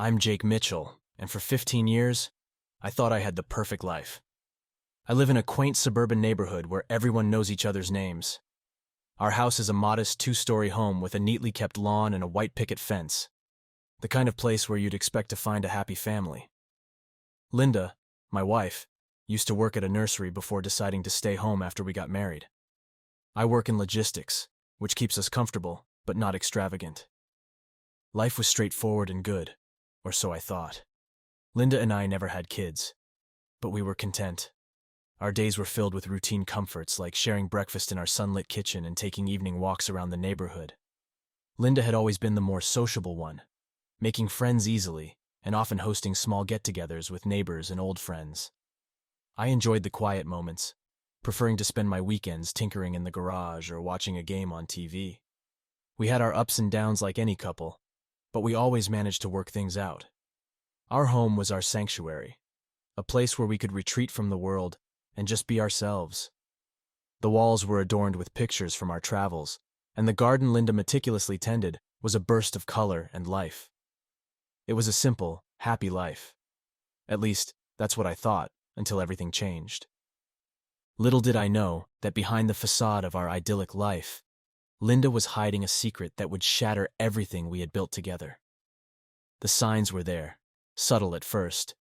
I'm Jake Mitchell, and for 15 years, I thought I had the perfect life. I live in a quaint suburban neighborhood where everyone knows each other's names. Our house is a modest two-story home with a neatly kept lawn and a white picket fence, the kind of place where you'd expect to find a happy family. Linda, my wife, used to work at a nursery before deciding to stay home after we got married. I work in logistics, which keeps us comfortable, but not extravagant. Life was straightforward and good, or so I thought. Linda and I never had kids, but we were content. Our days were filled with routine comforts like sharing breakfast in our sunlit kitchen and taking evening walks around the neighborhood. Linda had always been the more sociable one, making friends easily and often hosting small get-togethers with neighbors and old friends. I enjoyed the quiet moments, preferring to spend my weekends tinkering in the garage or watching a game on TV. We had our ups and downs like any couple, but we always managed to work things out. Our home was our sanctuary, a place where we could retreat from the world and just be ourselves. The walls were adorned with pictures from our travels, and the garden Linda meticulously tended was a burst of color and life. It was a simple, happy life. At least, that's what I thought, until everything changed. Little did I know that behind the facade of our idyllic life, Linda was hiding a secret that would shatter everything we had built together. The signs were there, subtle at first,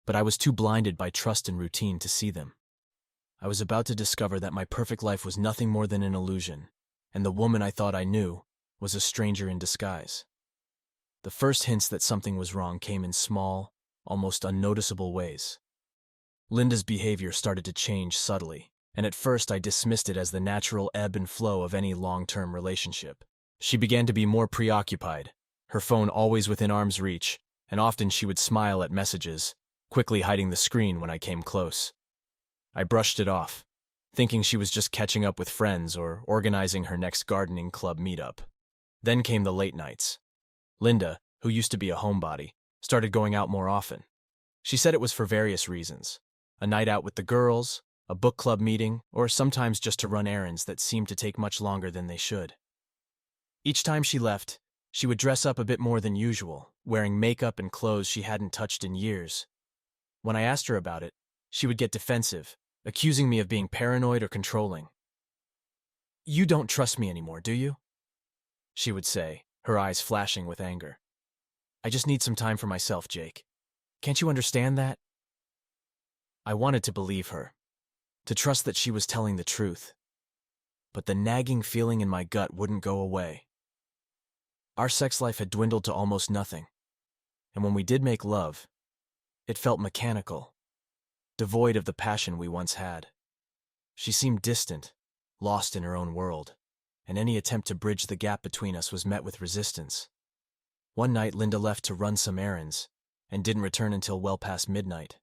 but I was too blinded by trust and routine to see them. I was about to discover that my perfect life was nothing more than an illusion, and the woman I thought I knew was a stranger in disguise. The first hints that something was wrong came in small, almost unnoticeable ways. Linda's behavior started to change subtly, and at first I dismissed it as the natural ebb and flow of any long-term relationship. She began to be more preoccupied, her phone always within arm's reach, and often she would smile at messages, quickly hiding the screen when I came close. I brushed it off, thinking she was just catching up with friends or organizing her next gardening club meetup. Then came the late nights. Linda, who used to be a homebody, started going out more often. She said it was for various reasons: a night out with the girls, a book club meeting, or sometimes just to run errands that seemed to take much longer than they should. Each time she left, she would dress up a bit more than usual, wearing makeup and clothes she hadn't touched in years. When I asked her about it, she would get defensive, accusing me of being paranoid or controlling. "You don't trust me anymore, do you?" she would say, her eyes flashing with anger. "I just need some time for myself, Jake. Can't you understand that?" I wanted to believe her, to trust that she was telling the truth. But the nagging feeling in my gut wouldn't go away. Our sex life had dwindled to almost nothing, and when we did make love, it felt mechanical, devoid of the passion we once had. She seemed distant, lost in her own world, and any attempt to bridge the gap between us was met with resistance. One night Linda left to run some errands, and didn't return until well past midnight.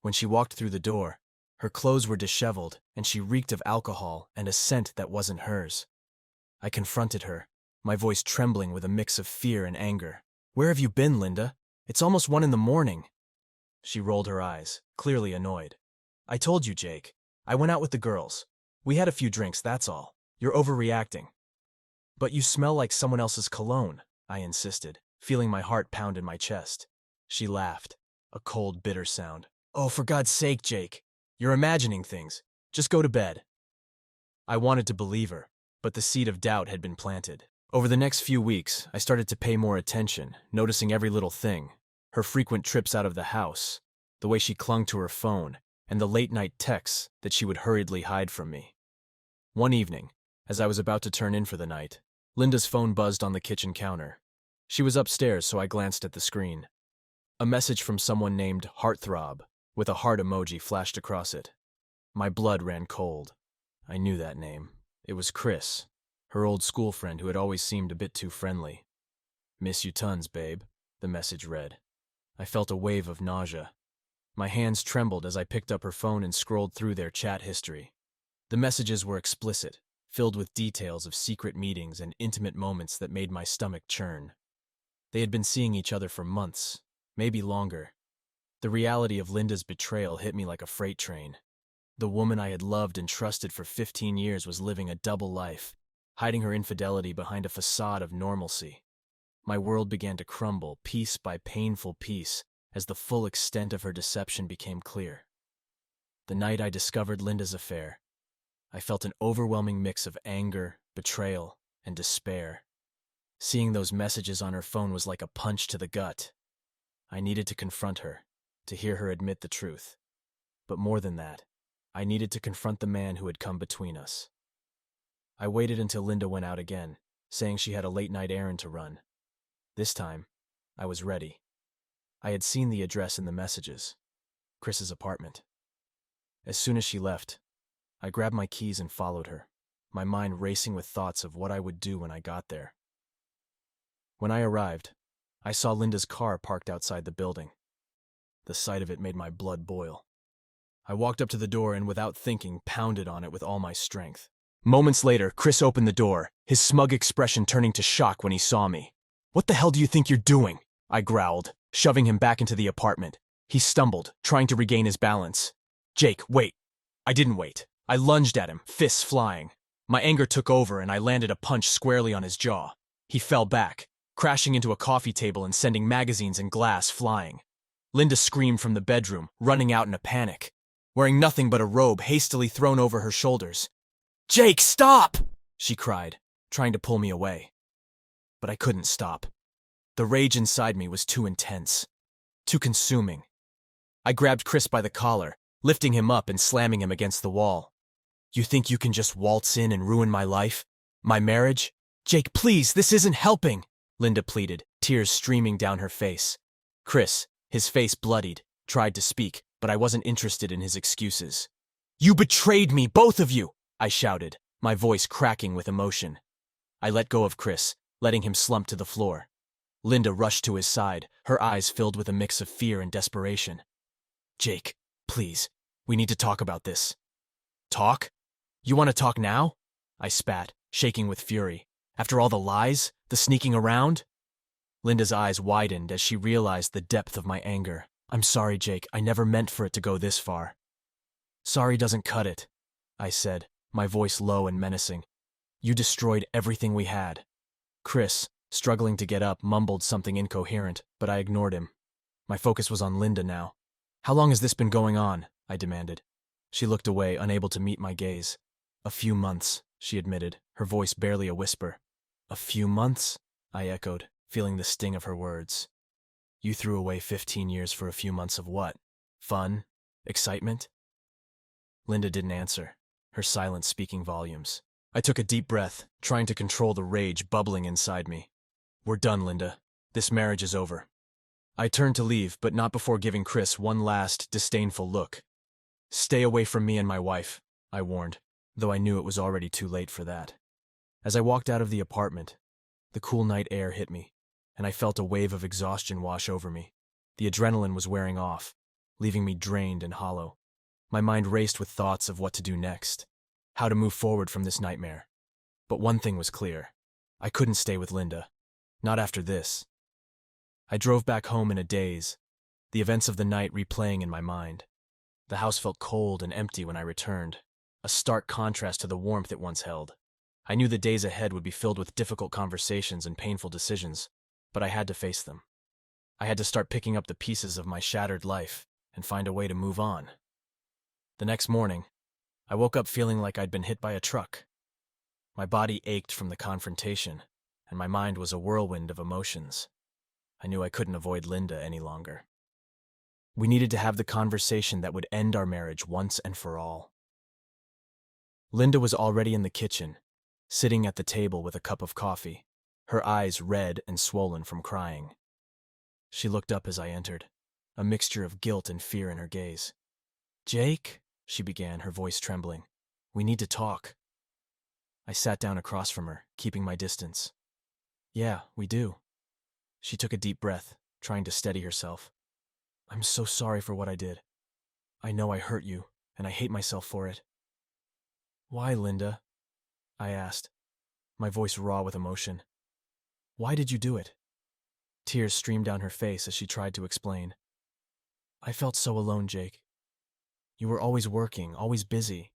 When she walked through the door, her clothes were disheveled, and she reeked of alcohol and a scent that wasn't hers. I confronted her, my voice trembling with a mix of fear and anger. "Where have you been, Linda? It's almost 1 a.m. She rolled her eyes, clearly annoyed. "I told you, Jake. I went out with the girls. We had a few drinks, that's all. You're overreacting." "But you smell like someone else's cologne," I insisted, feeling my heart pound in my chest. She laughed, a cold, bitter sound. "Oh, for God's sake, Jake. You're imagining things. Just go to bed." I wanted to believe her, but the seed of doubt had been planted. Over the next few weeks, I started to pay more attention, noticing every little thing: her frequent trips out of the house, the way she clung to her phone, and the late-night texts that she would hurriedly hide from me. One evening, as I was about to turn in for the night, Linda's phone buzzed on the kitchen counter. She was upstairs, so I glanced at the screen. A message from someone named Heartthrob, with a heart emoji flashed across it. My blood ran cold. I knew that name. It was Chris, her old school friend who had always seemed a bit too friendly. "Miss you tons, babe," the message read. I felt a wave of nausea. My hands trembled as I picked up her phone and scrolled through their chat history. The messages were explicit, filled with details of secret meetings and intimate moments that made my stomach churn. They had been seeing each other for months, maybe longer. The reality of Linda's betrayal hit me like a freight train. The woman I had loved and trusted for 15 years was living a double life, hiding her infidelity behind a facade of normalcy. My world began to crumble, piece by painful piece, as the full extent of her deception became clear. The night I discovered Linda's affair, I felt an overwhelming mix of anger, betrayal, and despair. Seeing those messages on her phone was like a punch to the gut. I needed to confront her, to hear her admit the truth. But more than that, I needed to confront the man who had come between us. I waited until Linda went out again, saying she had a late-night errand to run. This time, I was ready. I had seen the address in the messages, Chris's apartment. As soon as she left, I grabbed my keys and followed her, my mind racing with thoughts of what I would do when I got there. When I arrived, I saw Linda's car parked outside the building. The sight of it made my blood boil. I walked up to the door and, without thinking, pounded on it with all my strength. Moments later, Chris opened the door, his smug expression turning to shock when he saw me. "What the hell do you think you're doing?" I growled, shoving him back into the apartment. He stumbled, trying to regain his balance. "Jake, wait." I didn't wait. I lunged at him, fists flying. My anger took over and I landed a punch squarely on his jaw. He fell back, crashing into a coffee table and sending magazines and glass flying. Linda screamed from the bedroom, running out in a panic, wearing nothing but a robe hastily thrown over her shoulders. "Jake, stop!" she cried, trying to pull me away. But I couldn't stop. The rage inside me was too intense, too consuming. I grabbed Chris by the collar, lifting him up and slamming him against the wall. "You think you can just waltz in and ruin my life? My marriage? Jake, please, this isn't helping!" Linda pleaded, tears streaming down her face. Chris, his face bloodied, tried to speak, but I wasn't interested in his excuses. "You betrayed me, both of you!" I shouted, my voice cracking with emotion. I let go of Chris, letting him slump to the floor. Linda rushed to his side, her eyes filled with a mix of fear and desperation. "Jake, please, we need to talk about this." "Talk? You want to talk now?" I spat, shaking with fury. "After all the lies, the sneaking around?" Linda's eyes widened as she realized the depth of my anger. "I'm sorry, Jake. I never meant for it to go this far." "Sorry doesn't cut it," I said, my voice low and menacing. "You destroyed everything we had." Chris, struggling to get up, mumbled something incoherent, but I ignored him. My focus was on Linda now. "How long has this been going on?" I demanded. She looked away, unable to meet my gaze. "A few months," she admitted, her voice barely a whisper. "A few months?" I echoed, feeling the sting of her words. "You threw away 15 years for a few months of what? Fun? Excitement?" Linda didn't answer, her silence speaking volumes. I took a deep breath, trying to control the rage bubbling inside me. "We're done, Linda. This marriage is over." I turned to leave, but not before giving Chris one last, disdainful look. "Stay away from me and my wife," I warned, though I knew it was already too late for that. As I walked out of the apartment, the cool night air hit me, and I felt a wave of exhaustion wash over me. The adrenaline was wearing off, leaving me drained and hollow. My mind raced with thoughts of what to do next, how to move forward from this nightmare. But one thing was clear. I couldn't stay with Linda. Not after this. I drove back home in a daze, the events of the night replaying in my mind. The house felt cold and empty when I returned, a stark contrast to the warmth it once held. I knew the days ahead would be filled with difficult conversations and painful decisions, but I had to face them. I had to start picking up the pieces of my shattered life and find a way to move on. The next morning, I woke up feeling like I'd been hit by a truck. My body ached from the confrontation, and my mind was a whirlwind of emotions. I knew I couldn't avoid Linda any longer. We needed to have the conversation that would end our marriage once and for all. Linda was already in the kitchen, sitting at the table with a cup of coffee, her eyes red and swollen from crying. She looked up as I entered, a mixture of guilt and fear in her gaze. "Jake," she began, her voice trembling, "we need to talk." I sat down across from her, keeping my distance. "Yeah, we do." She took a deep breath, trying to steady herself. "I'm so sorry for what I did. I know I hurt you, and I hate myself for it." "Why, Linda?" I asked, my voice raw with emotion. "Why did you do it?" Tears streamed down her face as she tried to explain. "I felt so alone, Jake. You were always working, always busy.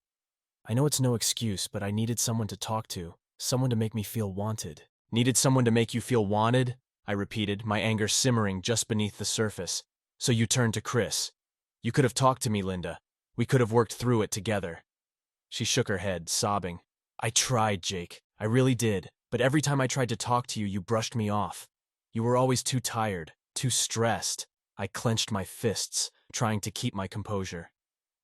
I know it's no excuse, but I needed someone to talk to, someone to make me feel wanted." "Needed someone to make you feel wanted?" I repeated, my anger simmering just beneath the surface. So you turned to Chris. You could have talked to me, Linda. We could have worked through it together. She shook her head, sobbing. I tried, Jake. I really did. But every time I tried to talk to you, you brushed me off. You were always too tired, too stressed. I clenched my fists, trying to keep my composure.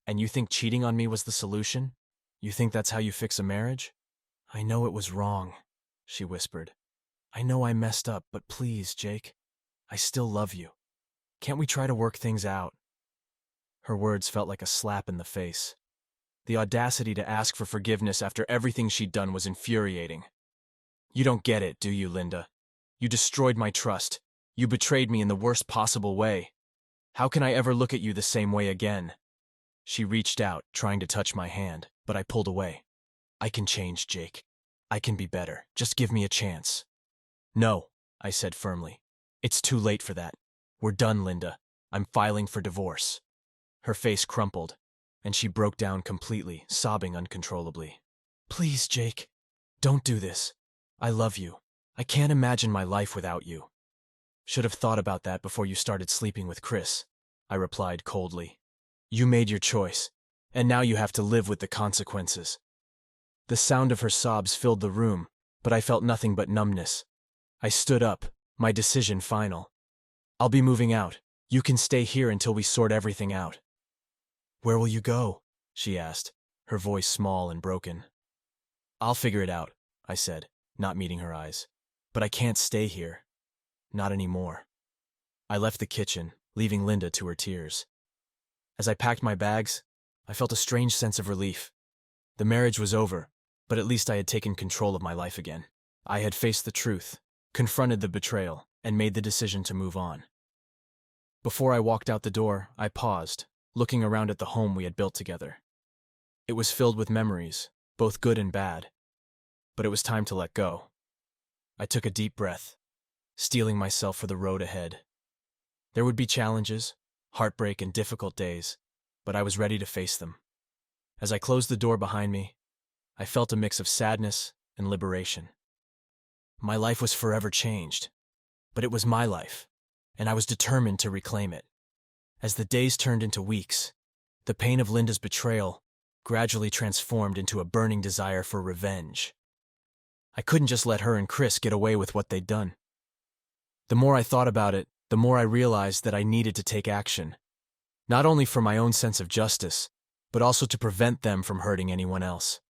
And you think cheating on me was the solution? You think that's how you fix a marriage? I know it was wrong, she whispered. I know I messed up, but please, Jake. I still love you. Can't we try to work things out? Her words felt like a slap in the face. The audacity to ask for forgiveness after everything she'd done was infuriating. You don't get it, do you, Linda? You destroyed my trust. You betrayed me in the worst possible way. How can I ever look at you the same way again? She reached out, trying to touch my hand, but I pulled away. I can change, Jake. I can be better. Just give me a chance. No, I said firmly. It's too late for that. We're done, Linda. I'm filing for divorce. Her face crumpled, and she broke down completely, sobbing uncontrollably. Please, Jake, don't do this. I love you. I can't imagine my life without you. Should have thought about that before you started sleeping with Chris, I replied coldly. You made your choice, and now you have to live with the consequences. The sound of her sobs filled the room, but I felt nothing but numbness. I stood up, my decision final. I'll be moving out. You can stay here until we sort everything out. Where will you go? She asked, her voice small and broken. I'll figure it out, I said, not meeting her eyes. But I can't stay here. Not anymore. I left the kitchen, leaving Linda to her tears. As I packed my bags, I felt a strange sense of relief. The marriage was over, but at least I had taken control of my life again. I had faced the truth, confronted the betrayal, and made the decision to move on. Before I walked out the door, I paused, looking around at the home we had built together. It was filled with memories, both good and bad, but it was time to let go. I took a deep breath, steeling myself for the road ahead. There would be challenges, heartbreak, and difficult days, but I was ready to face them. As I closed the door behind me, I felt a mix of sadness and liberation. My life was forever changed, but it was my life, and I was determined to reclaim it. As the days turned into weeks, the pain of Linda's betrayal gradually transformed into a burning desire for revenge. I couldn't just let her and Chris get away with what they'd done. The more I thought about it, the more I realized that I needed to take action, not only for my own sense of justice, but also to prevent them from hurting anyone else.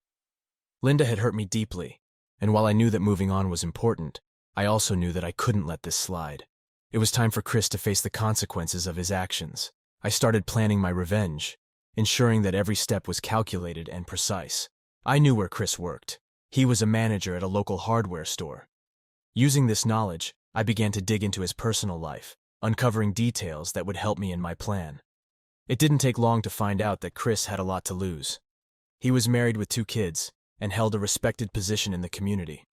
Linda had hurt me deeply, and while I knew that moving on was important, I also knew that I couldn't let this slide. It was time for Chris to face the consequences of his actions. I started planning my revenge, ensuring that every step was calculated and precise. I knew where Chris worked. He was a manager at a local hardware store. Using this knowledge, I began to dig into his personal life, uncovering details that would help me in my plan. It didn't take long to find out that Chris had a lot to lose. He was married with 2 kids and held a respected position in the community.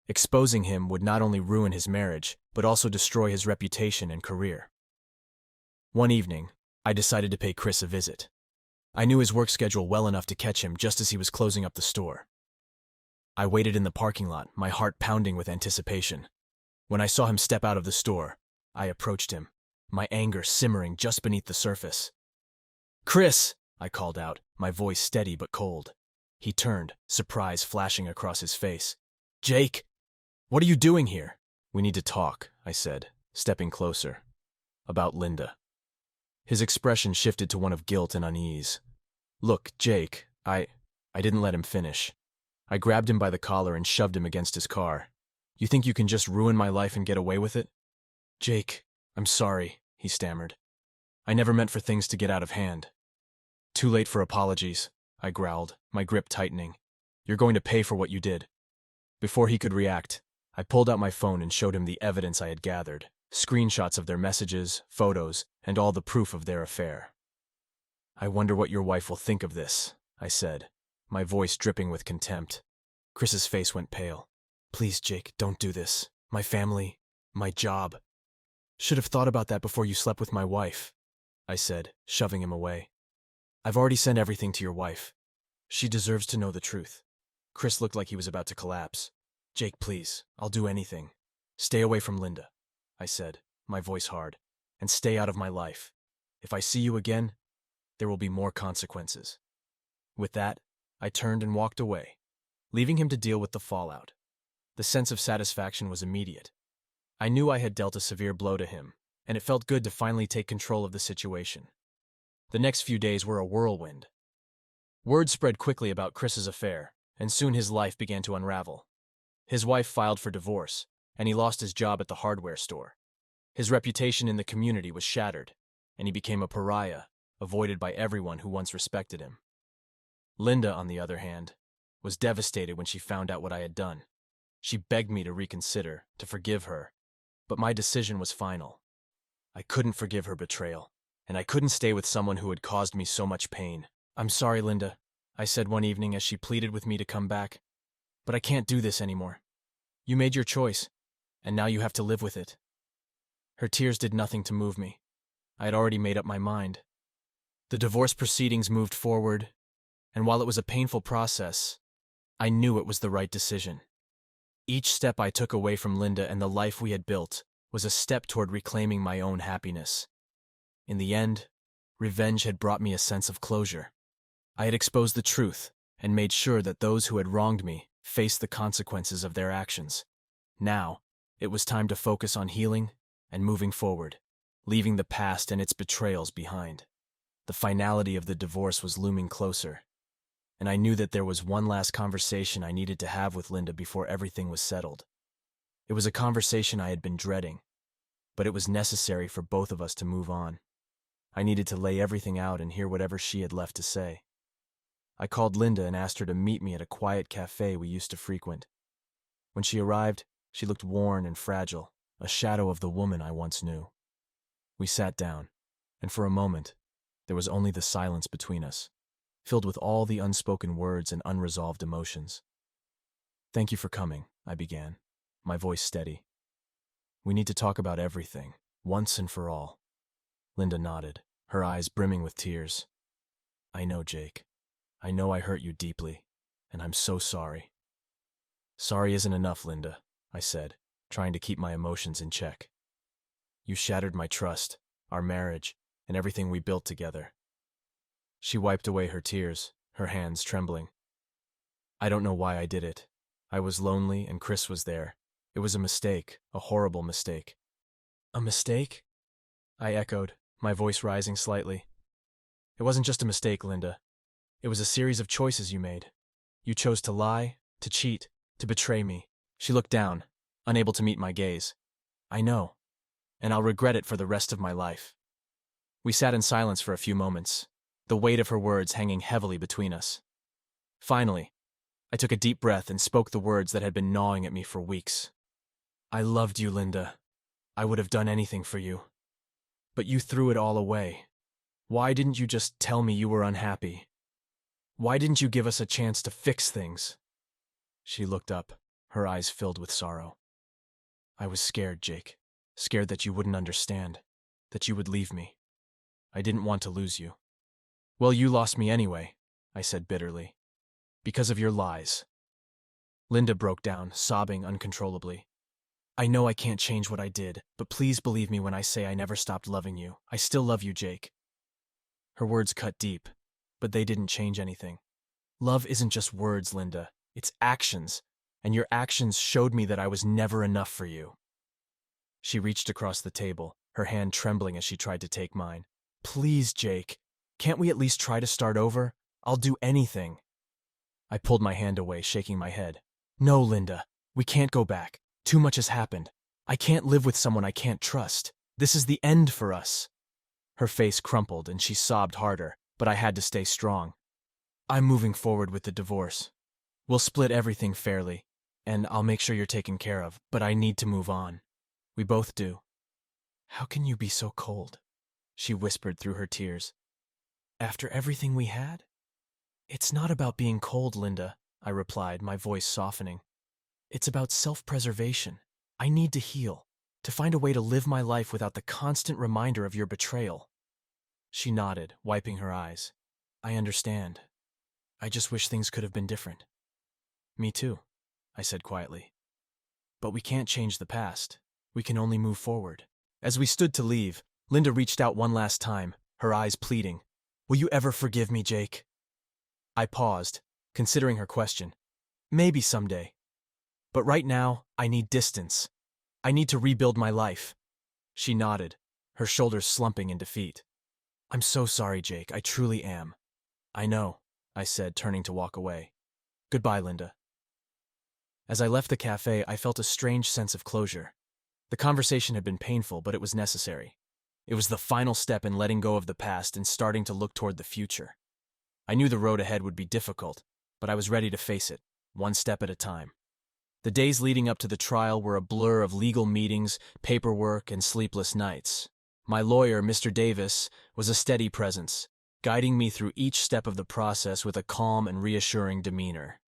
Exposing him would not only ruin his marriage, but also destroy his reputation and career. One evening, I decided to pay Chris a visit. I knew his work schedule well enough to catch him just as he was closing up the store. I waited in the parking lot, my heart pounding with anticipation. When I saw him step out of the store, I approached him, my anger simmering just beneath the surface. "Chris!" I called out, my voice steady but cold. He turned, surprise flashing across his face. "Jake! What are you doing here?" "We need to talk," I said, stepping closer. "About Linda." His expression shifted to one of guilt and unease. "Look, Jake, I didn't let him finish. I grabbed him by the collar and shoved him against his car. You think you can just ruin my life and get away with it?" "Jake, I'm sorry," he stammered. "I never meant for things to get out of hand." "Too late for apologies," I growled, my grip tightening. "You're going to pay for what you did." Before he could react, I pulled out my phone and showed him the evidence I had gathered, screenshots of their messages, photos, and all the proof of their affair. "I wonder what your wife will think of this," I said, my voice dripping with contempt. Chris's face went pale. "Please, Jake, don't do this. My family, my job." "Should have thought about that before you slept with my wife," I said, shoving him away. "I've already sent everything to your wife. She deserves to know the truth." Chris looked like he was about to collapse. "Jake, please, I'll do anything. Stay away from Linda." I said, my voice hard, and stay out of my life. If I see you again, there will be more consequences. With that, I turned and walked away, leaving him to deal with the fallout. The sense of satisfaction was immediate. I knew I had dealt a severe blow to him, and it felt good to finally take control of the situation. The next few days were a whirlwind. Word spread quickly about Chris's affair, and soon his life began to unravel. His wife filed for divorce, and he lost his job at the hardware store. His reputation in the community was shattered, and he became a pariah, avoided by everyone who once respected him. Linda, on the other hand, was devastated when she found out what I had done. She begged me to reconsider, to forgive her, but my decision was final. I couldn't forgive her betrayal, and I couldn't stay with someone who had caused me so much pain. "I'm sorry, Linda," I said one evening as she pleaded with me to come back, "but I can't do this anymore. You made your choice, and now you have to live with it." Her tears did nothing to move me. I had already made up my mind. The divorce proceedings moved forward, and while it was a painful process, I knew it was the right decision. Each step I took away from Linda and the life we had built was a step toward reclaiming my own happiness. In the end, revenge had brought me a sense of closure. I had exposed the truth and made sure that those who had wronged me faced the consequences of their actions. Now, it was time to focus on healing and moving forward, leaving the past and its betrayals behind. The finality of the divorce was looming closer, and I knew that there was one last conversation I needed to have with Linda before everything was settled. It was a conversation I had been dreading, but it was necessary for both of us to move on. I needed to lay everything out and hear whatever she had left to say. I called Linda and asked her to meet me at a quiet cafe we used to frequent. When she arrived, she looked worn and fragile, a shadow of the woman I once knew. We sat down, and for a moment, there was only the silence between us, filled with all the unspoken words and unresolved emotions. "Thank you for coming," I began, my voice steady. "We need to talk about everything, once and for all." Linda nodded, her eyes brimming with tears. "I know, Jake. I know I hurt you deeply, and I'm so sorry." "Sorry isn't enough, Linda," I said, trying to keep my emotions in check. "You shattered my trust, our marriage, and everything we built together." She wiped away her tears, her hands trembling. "I don't know why I did it. I was lonely and Chris was there. It was a mistake, a horrible mistake." "A mistake?" I echoed, my voice rising slightly. "It wasn't just a mistake, Linda. It was a series of choices you made. You chose to lie, to cheat, to betray me." She looked down, unable to meet my gaze. "I know, and I'll regret it for the rest of my life." We sat in silence for a few moments, the weight of her words hanging heavily between us. Finally, I took a deep breath and spoke the words that had been gnawing at me for weeks. "I loved you, Linda. I would have done anything for you. But you threw it all away. Why didn't you just tell me you were unhappy? Why didn't you give us a chance to fix things?" She looked up, her eyes filled with sorrow. "I was scared, Jake. Scared that you wouldn't understand, that you would leave me. I didn't want to lose you." "Well, you lost me anyway," I said bitterly. "Because of your lies." Linda broke down, sobbing uncontrollably. "I know I can't change what I did, but please believe me when I say I never stopped loving you. I still love you, Jake." Her words cut deep, but they didn't change anything. "Love isn't just words, Linda. It's actions, and your actions showed me that I was never enough for you." She reached across the table, her hand trembling as she tried to take mine. "Please, Jake, can't we at least try to start over? I'll do anything." I pulled my hand away, shaking my head. "No, Linda, we can't go back. Too much has happened. I can't live with someone I can't trust. This is the end for us." Her face crumpled and she sobbed harder, but I had to stay strong. "I'm moving forward with the divorce. We'll split everything fairly, and I'll make sure you're taken care of, but I need to move on. We both do." "How can you be so cold?" she whispered through her tears. "After everything we had?" "It's not about being cold, Linda," I replied, my voice softening. "It's about self-preservation. I need to heal, to find a way to live my life without the constant reminder of your betrayal." She nodded, wiping her eyes. "I understand. I just wish things could have been different." "Me too," I said quietly. "But we can't change the past. We can only move forward. As we stood to leave, Linda reached out one last time, her eyes pleading. Will you ever forgive me, Jake? I paused, considering her question. Maybe someday. But right now, I need distance. I need to rebuild my life. She nodded, her shoulders slumping in defeat. I'm so sorry, Jake. I truly am. I know, I said, turning to walk away. Goodbye, Linda. As I left the cafe, I felt a strange sense of closure. The conversation had been painful, but it was necessary. It was the final step in letting go of the past and starting to look toward the future. I knew the road ahead would be difficult, but I was ready to face it, one step at a time. The days leading up to the trial were a blur of legal meetings, paperwork, and sleepless nights. My lawyer, Mr. Davis, was a steady presence, guiding me through each step of the process with a calm and reassuring demeanor.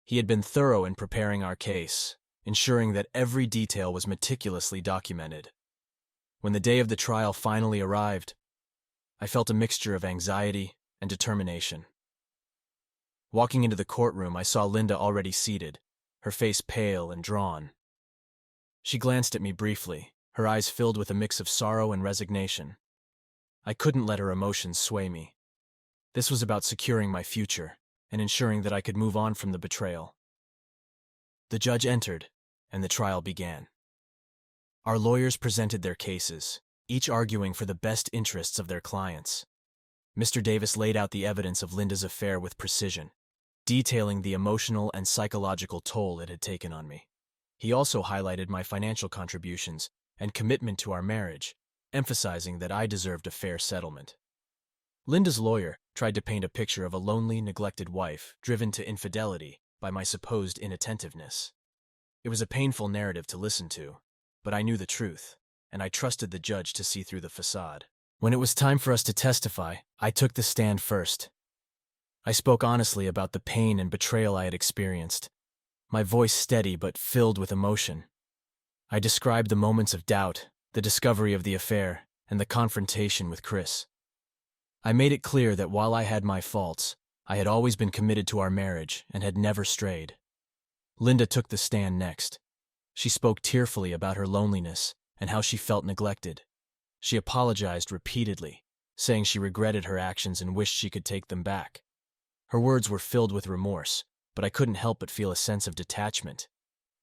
He had been thorough in preparing our case, ensuring that every detail was meticulously documented. When the day of the trial finally arrived, I felt a mixture of anxiety and determination. Walking into the courtroom, I saw Linda already seated, her face pale and drawn. She glanced at me briefly, her eyes filled with a mix of sorrow and resignation. I couldn't let her emotions sway me. This was about securing my future and ensuring that I could move on from the betrayal. The judge entered, and the trial began. Our lawyers presented their cases, each arguing for the best interests of their clients. Mr. Davis laid out the evidence of Linda's affair with precision, detailing the emotional and psychological toll it had taken on me. He also highlighted my financial contributions and commitment to our marriage, emphasizing that I deserved a fair settlement. Linda's lawyer tried to paint a picture of a lonely, neglected wife driven to infidelity by my supposed inattentiveness. It was a painful narrative to listen to, but I knew the truth, and I trusted the judge to see through the facade. When it was time for us to testify, I took the stand first. I spoke honestly about the pain and betrayal I had experienced, my voice steady but filled with emotion. I described the moments of doubt, the discovery of the affair, and the confrontation with Chris. I made it clear that while I had my faults, I had always been committed to our marriage and had never strayed. Linda took the stand next. She spoke tearfully about her loneliness and how she felt neglected. She apologized repeatedly, saying she regretted her actions and wished she could take them back. Her words were filled with remorse, but I couldn't help but feel a sense of detachment.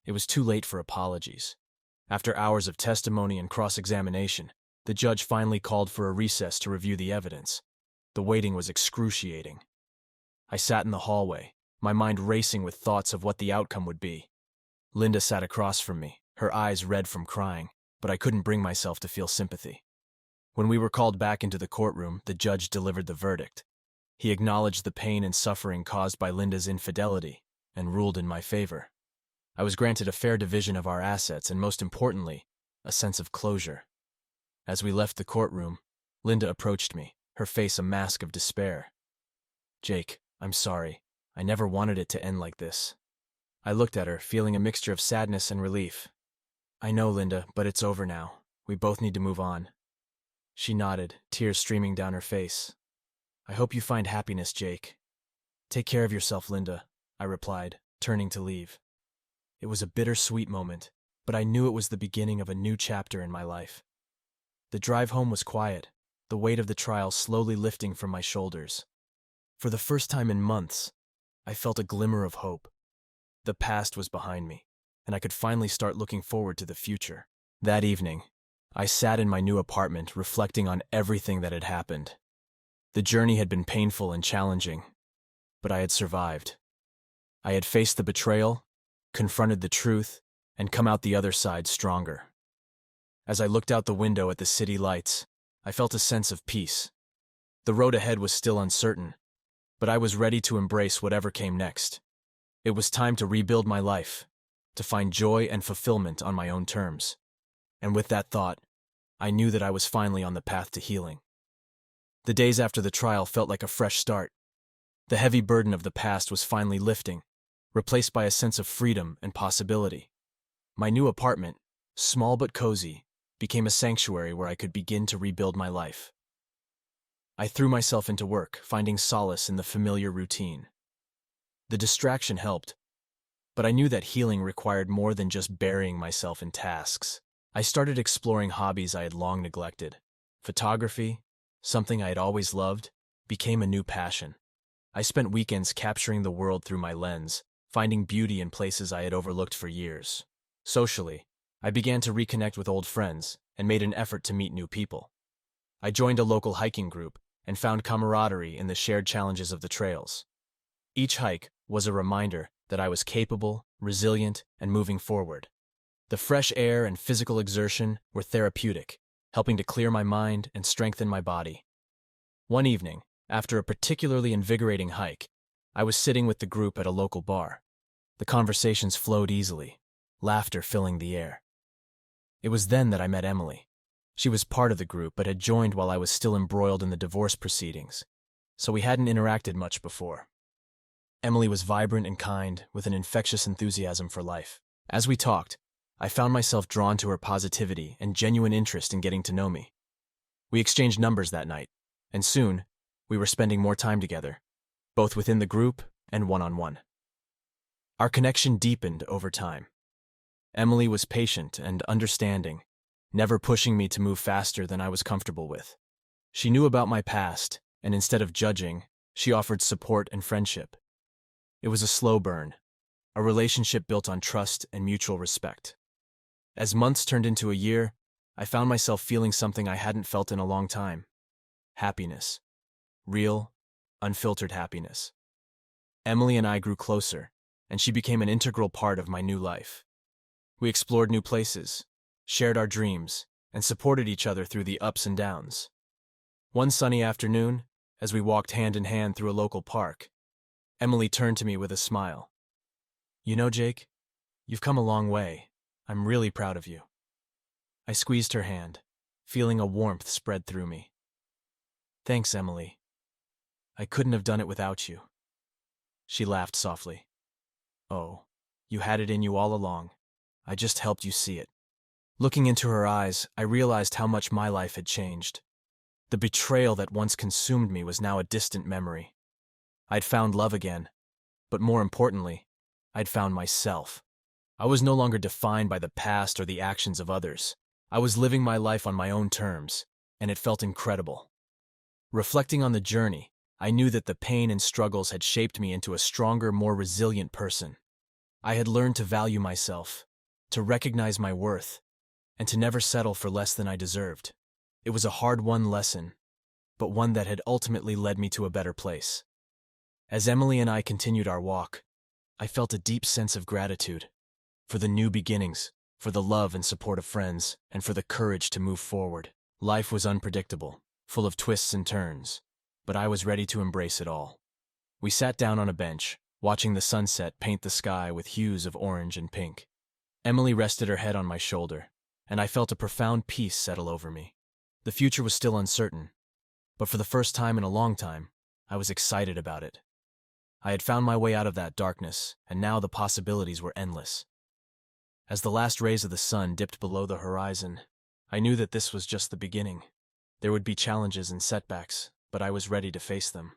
It was too late for apologies. After hours of testimony and cross-examination, the judge finally called for a recess to review the evidence. The waiting was excruciating. I sat in the hallway, my mind racing with thoughts of what the outcome would be. Linda sat across from me, her eyes red from crying, but I couldn't bring myself to feel sympathy. When we were called back into the courtroom, the judge delivered the verdict. He acknowledged the pain and suffering caused by Linda's infidelity and ruled in my favor. I was granted a fair division of our assets and, most importantly, a sense of closure. As we left the courtroom, Linda approached me, her face a mask of despair. Jake, I'm sorry. I never wanted it to end like this. I looked at her, feeling a mixture of sadness and relief. I know, Linda, but it's over now. We both need to move on. She nodded, tears streaming down her face. I hope you find happiness, Jake. Take care of yourself, Linda, I replied, turning to leave. It was a bittersweet moment, but I knew it was the beginning of a new chapter in my life. The drive home was quiet, the weight of the trial slowly lifting from my shoulders. For the first time in months, I felt a glimmer of hope. The past was behind me, and I could finally start looking forward to the future. That evening, I sat in my new apartment reflecting on everything that had happened. The journey had been painful and challenging, but I had survived. I had faced the betrayal, confronted the truth, and come out the other side stronger. As I looked out the window at the city lights, I felt a sense of peace. The road ahead was still uncertain, but I was ready to embrace whatever came next. It was time to rebuild my life, to find joy and fulfillment on my own terms. And with that thought, I knew that I was finally on the path to healing. The days after the trial felt like a fresh start. The heavy burden of the past was finally lifting, replaced by a sense of freedom and possibility. My new apartment, small but cozy, became a sanctuary where I could begin to rebuild my life. I threw myself into work, finding solace in the familiar routine. The distraction helped, but I knew that healing required more than just burying myself in tasks. I started exploring hobbies I had long neglected. Photography, something I had always loved, became a new passion. I spent weekends capturing the world through my lens, finding beauty in places I had overlooked for years. Socially, I began to reconnect with old friends and made an effort to meet new people. I joined a local hiking group and found camaraderie in the shared challenges of the trails. Each hike was a reminder that I was capable, resilient, and moving forward. The fresh air and physical exertion were therapeutic, helping to clear my mind and strengthen my body. One evening, after a particularly invigorating hike, I was sitting with the group at a local bar. The conversations flowed easily, laughter filling the air. It was then that I met Emily. She was part of the group but had joined while I was still embroiled in the divorce proceedings, so we hadn't interacted much before. Emily was vibrant and kind, with an infectious enthusiasm for life. As we talked, I found myself drawn to her positivity and genuine interest in getting to know me. We exchanged numbers that night, and soon, we were spending more time together, both within the group and one-on-one. Our connection deepened over time. Emily was patient and understanding, never pushing me to move faster than I was comfortable with. She knew about my past, and instead of judging, she offered support and friendship. It was a slow burn, a relationship built on trust and mutual respect. As months turned into a year, I found myself feeling something I hadn't felt in a long time. Happiness. Real, unfiltered happiness. Emily and I grew closer, and she became an integral part of my new life. We explored new places, shared our dreams, and supported each other through the ups and downs. One sunny afternoon, as we walked hand in hand through a local park, Emily turned to me with a smile. "You know, Jake, you've come a long way. I'm really proud of you." I squeezed her hand, feeling a warmth spread through me. "Thanks, Emily. I couldn't have done it without you." She laughed softly. "Oh, you had it in you all along. I just helped you see it." Looking into her eyes, I realized how much my life had changed. The betrayal that once consumed me was now a distant memory. I'd found love again, but more importantly, I'd found myself. I was no longer defined by the past or the actions of others. I was living my life on my own terms, and it felt incredible. Reflecting on the journey, I knew that the pain and struggles had shaped me into a stronger, more resilient person. I had learned to value myself, to recognize my worth, and to never settle for less than I deserved. It was a hard-won lesson, but one that had ultimately led me to a better place. As Emily and I continued our walk, I felt a deep sense of gratitude for the new beginnings, for the love and support of friends, and for the courage to move forward. Life was unpredictable, full of twists and turns, but I was ready to embrace it all. We sat down on a bench, watching the sunset paint the sky with hues of orange and pink. Emily rested her head on my shoulder, and I felt a profound peace settle over me. The future was still uncertain, but for the first time in a long time, I was excited about it. I had found my way out of that darkness, and now the possibilities were endless. As the last rays of the sun dipped below the horizon, I knew that this was just the beginning. There would be challenges and setbacks, but I was ready to face them.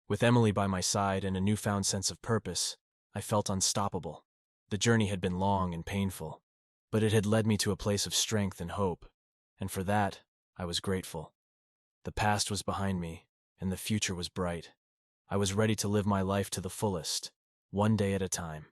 With Emily by my side and a newfound sense of purpose, I felt unstoppable. The journey had been long and painful, but it had led me to a place of strength and hope, and for that, I was grateful. The past was behind me, and the future was bright. I was ready to live my life to the fullest, one day at a time.